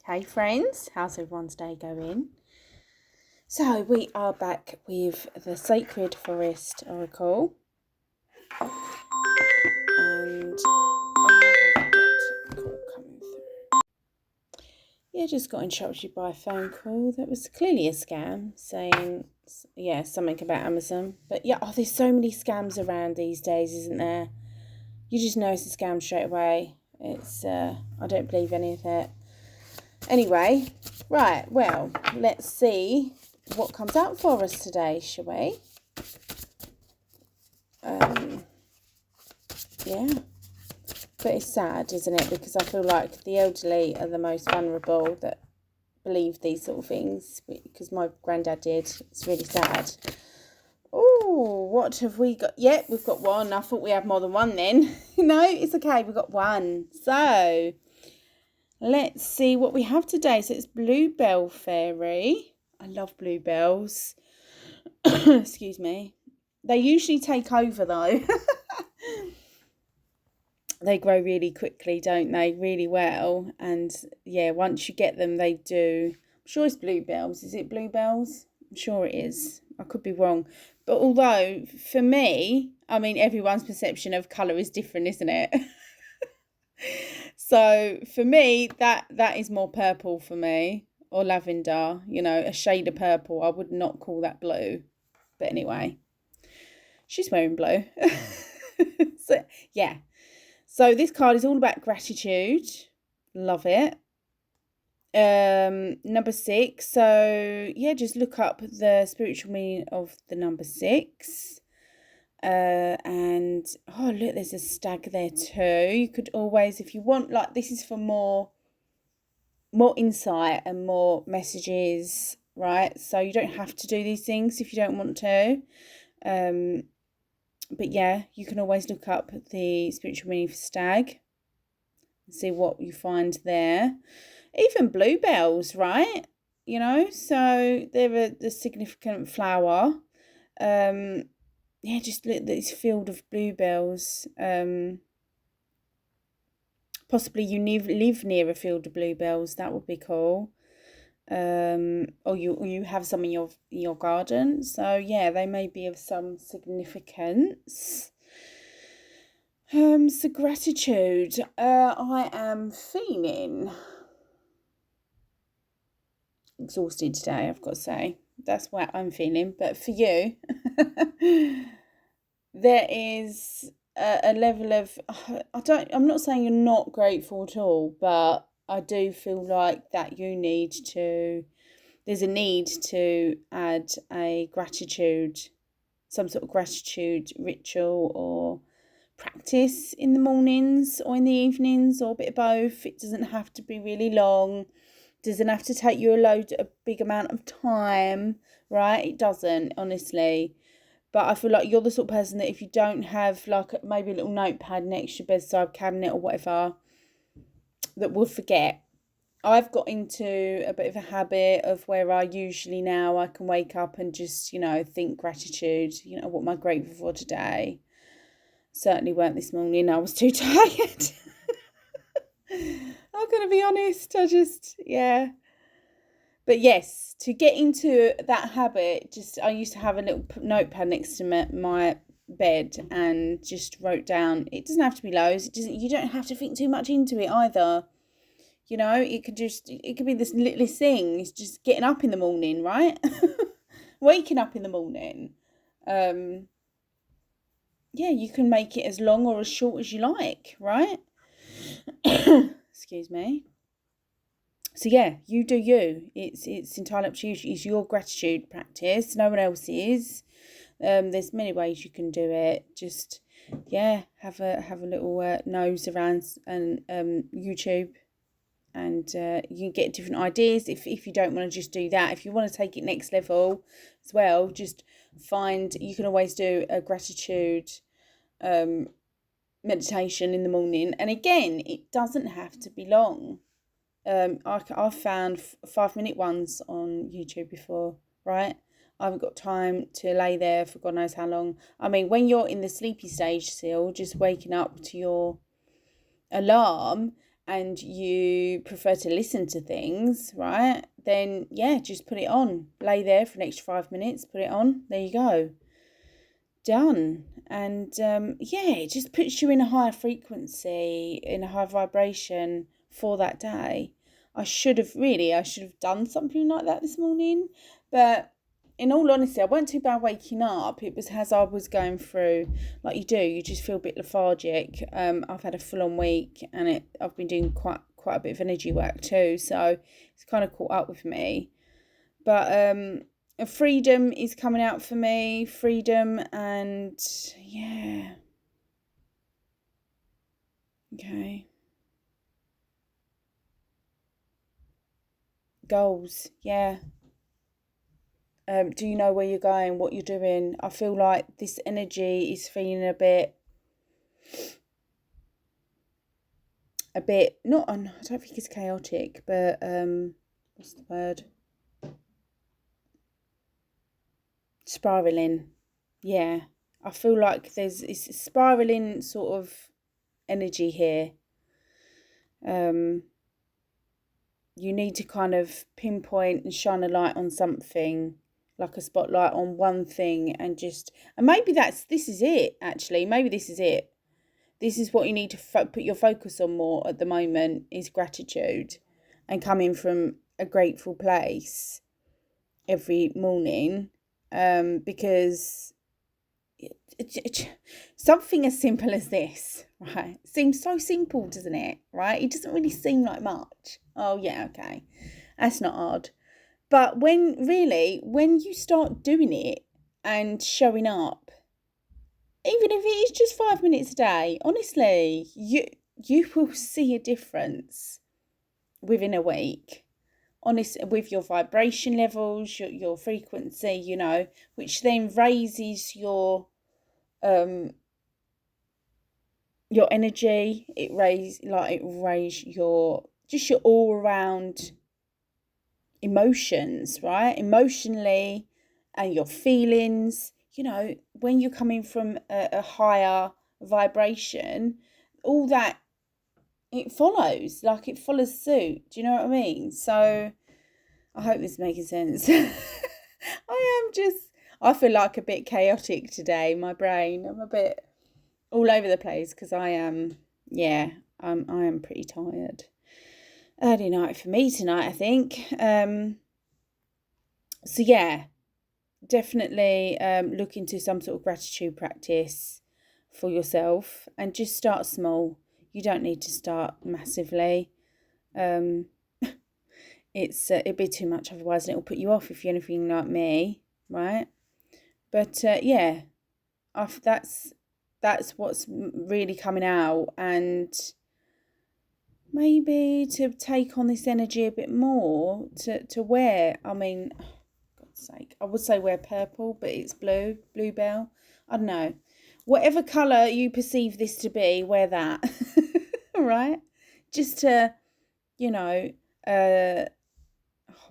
Hey friends, how's everyone's day going? So we are back with the Sacred Forest Oracle, and I have got a call coming through. Yeah, just got interrupted by a phone call that was clearly a scam, saying something about Amazon. But yeah, there's so many scams around these days, isn't there? You just know it's a scam straight away. It's I don't believe any of it. Anyway, right, well, let's see what comes out for us today, shall we? Yeah, but it's sad, isn't it? Because I feel like the elderly are the most vulnerable that believe these sort of things, because my granddad did. It's really sad. Oh, what have we got? Yep, we've got one. I thought we had more than one then. No, it's okay, we've got one. So let's see what we have today. So it's Bluebell Fairy. I love bluebells. Excuse me. They usually take over though. They grow really quickly, don't they? Really well. And yeah, once you get them, they do. I'm sure it's bluebells. Is it bluebells? I'm sure it is. I could be wrong. But although, for me, I mean, everyone's perception of colour is different, isn't it? So for me, that is more purple for me, or lavender, a shade of purple. I would not call that blue. But anyway, she's wearing blue. So, yeah. So this card is all about gratitude. Love it. Number 6. So, yeah, just look up the spiritual meaning of the number 6. And look, there's a stag there too. You could always, if you want, like, this is for more insight and more messages, right? So you don't have to do these things if you don't want to. But yeah, you can always look up the spiritual meaning for stag and see what you find there. Even bluebells, right? So they're the significant flower. Yeah, just look at this field of bluebells. Possibly you live near a field of bluebells. That would be cool. Or you have some in your garden. So yeah, they may be of some significance. So gratitude. I am feeling exhausted today, I've got to say. That's what I'm feeling. But for you, there is a level of, I'm not saying you're not grateful at all, but I do feel like that there's a need to add a gratitude, some sort of gratitude ritual or practice in the mornings or in the evenings, or a bit of both. It doesn't have to be really long. It doesn't have to take you a big amount of time, right? It doesn't, honestly. But I feel like you're the sort of person that if you don't have like maybe a little notepad next to your bedside cabinet or whatever, that will forget. I've got into a bit of a habit of where I usually now I can wake up and just, think gratitude, what am I grateful for today? Certainly weren't this morning. I was too tired. I'm going to be honest. Yeah. But yes, to get into that habit, I used to have a little notepad next to my bed and just wrote down. It doesn't have to be loads. You don't have to think too much into it either. It could be this littlest thing. It's just getting up in the morning, right? Waking up in the morning. Yeah, you can make it as long or as short as you like, right? Excuse me. So yeah, you do you. It's entirely up to you. It's your gratitude practice. No one else is. There's many ways you can do it. Just have a little nose around and YouTube, and you can get different ideas. If you don't want to just do that, if you want to take it next level as well, just you can always do a gratitude meditation in the morning. And again, it doesn't have to be long. I've found 5-minute ones on YouTube before, right? I haven't got time to lay there for God knows how long. I mean, when you're in the sleepy stage still, just waking up to your alarm and you prefer to listen to things, right, then yeah, just put it on. Lay there for an extra 5 minutes, put it on. There you go. Done. And yeah, it just puts you in a higher frequency, in a high vibration for that day. I should have done something like that this morning, but in all honesty, I wasn't too bad waking up. It was as I was going through, like you just feel a bit lethargic. I've had a full-on week, and I've been doing quite a bit of energy work too, so it's kind of caught up with me. But freedom is coming out for me. Freedom, and yeah. Okay. Goals, yeah. Do you know where you're going, what you're doing? I feel like this energy is feeling a bit, not, I don't think it's chaotic, but what's the word? Spiraling. Yeah. I feel like it's spiraling sort of energy here. You need to kind of pinpoint and shine a light on something, like a spotlight on one thing, and maybe this is it, actually. Maybe this is it. This is what you need to put your focus on more at the moment, is gratitude, and coming from a grateful place every morning, because something as simple as this, right, seems so simple, doesn't it? Right? It doesn't really seem like much. Oh yeah, okay, that's not hard. But when you start doing it and showing up, even if it is just 5 minutes a day, honestly, you will see a difference within a week. With your vibration levels, your frequency, which then raises your energy. It raise your all around emotions, right? Emotionally, and your feelings. When you're coming from a higher vibration, all that, it follows suit. Do you know what I mean? So I hope this is making sense. I feel like a bit chaotic today. My brain, I'm a bit all over the place because I am pretty tired. Early night for me tonight, I think. So yeah, definitely look into some sort of gratitude practice for yourself, and just start small. You don't need to start massively. It'd be too much otherwise, and it'll put you off if you're anything like me, right? But yeah, that's what's really coming out, and maybe to take on this energy a bit more, to wear, I mean, God's sake, I would say wear purple, but it's Bluebell. I don't know. Whatever colour you perceive this to be, wear that. Right? Just to,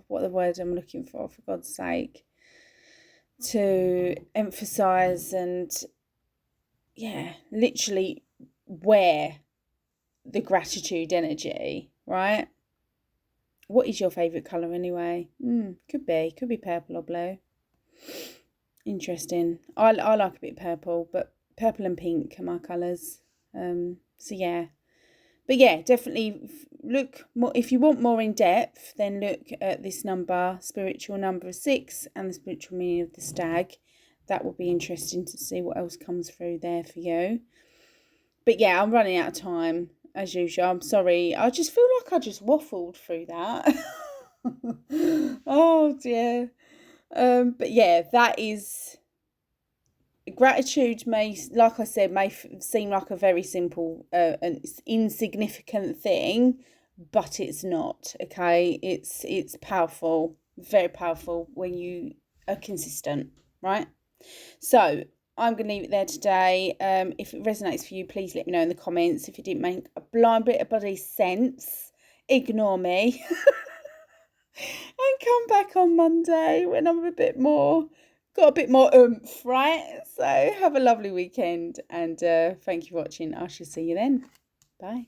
what the word I'm looking for God's sake, to emphasise and, yeah, literally wear the gratitude energy, right? What is your favourite colour anyway? Could be purple or blue. Interesting. I like a bit purple, but purple and pink are my colours. So yeah. But yeah, definitely look more. If you want more in depth, then look at this number, spiritual number of 6, and the spiritual meaning of the stag. That will be interesting to see what else comes through there for you. But yeah, I'm running out of time as usual. I'm sorry. I just feel like I just waffled through that. Oh dear. But yeah, that is. Gratitude may, like I said, seem like a very simple and insignificant thing, but it's not. Okay, it's powerful, very powerful when you are consistent, right? So I'm going to leave it there today. If it resonates for you, please let me know in the comments. If it didn't make a blind bit of bloody sense, ignore me and come back on Monday when I'm got a bit more oomph, right? So have a lovely weekend, and thank you for watching. I shall see you then. Bye.